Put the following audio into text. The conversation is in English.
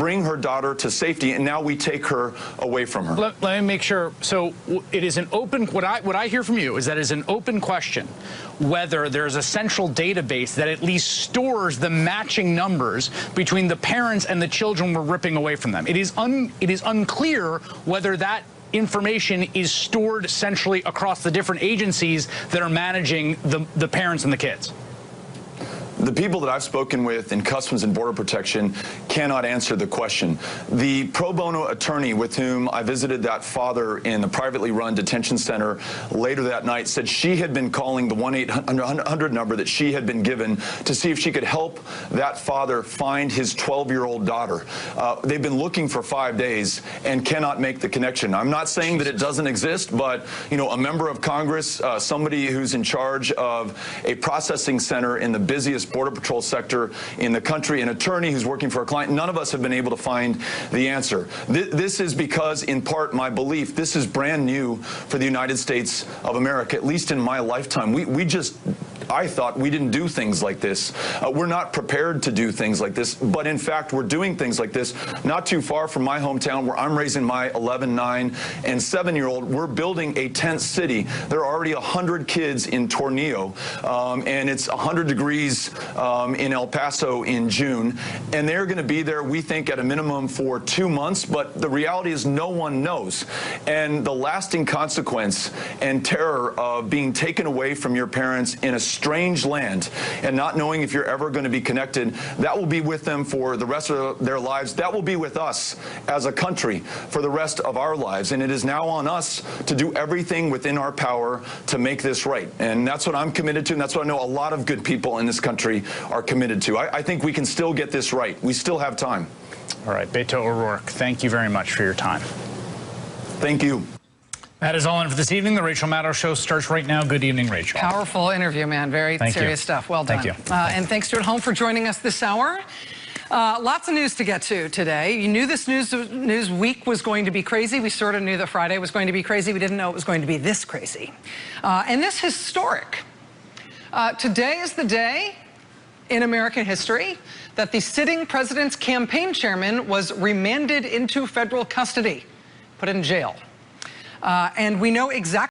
bring her daughter to safety, and now we take her away from her. Let me make sure. So it is an open, what I hear from you is that it is an open question whether there's a central database that at least stores the matching numbers between the parents and the children we're ripping away from them. It is unclear whether that information is stored centrally across the different agencies that are managing the parents and the kids. The people that I've spoken with in Customs and Border Protection cannot answer the question. The pro bono attorney with whom I visited that father in the privately run detention center later that night said she had been calling the 1-800 number that she had been given to see if she could help that father find his 12-year-old daughter. They've been looking for 5 days and cannot make the connection. I'm not saying that it doesn't exist, but a member of Congress, somebody who's in charge of a processing center in the busiest Border Patrol sector in the country, an attorney who's working for a client, none of us have been able to find the answer. This is because, in part, my belief, this is brand new for the United States of America, at least in my lifetime. I thought we didn't do things like this. We're not prepared to do things like this, but in fact, we're doing things like this not too far from my hometown where I'm raising my 11, 9, and 7-year-old. We're building a tent city. There are already 100 kids in Tornillo, and it's 100 degrees in El Paso in June, and they're going to be there, we think, at a minimum for 2 months, but the reality is no one knows. And the lasting consequence and terror of being taken away from your parents in a strange land and not knowing if you're ever going to be connected, that will be with them for the rest of their lives. That will be with us as a country for the rest of our lives. And it is now on us to do everything within our power to make this right. And that's what I'm committed to, and that's what I know a lot of good people in this country are committed to. I think we can still get this right. We still have time. All right, Beto O'Rourke, thank you very much for your time. Thank you. That is all in for this evening. The Rachel Maddow Show starts right now. Good evening, Rachel. Powerful interview, man. Very serious stuff. Well done. Thank you. And thanks to at home for joining us this hour. Lots of news to get to today. You knew this news week was going to be crazy. We sort of knew that Friday was going to be crazy. We didn't know it was going to be this crazy. And this historic. Today is the day in American history that the sitting president's campaign chairman was remanded into federal custody, put in jail. And we know exactly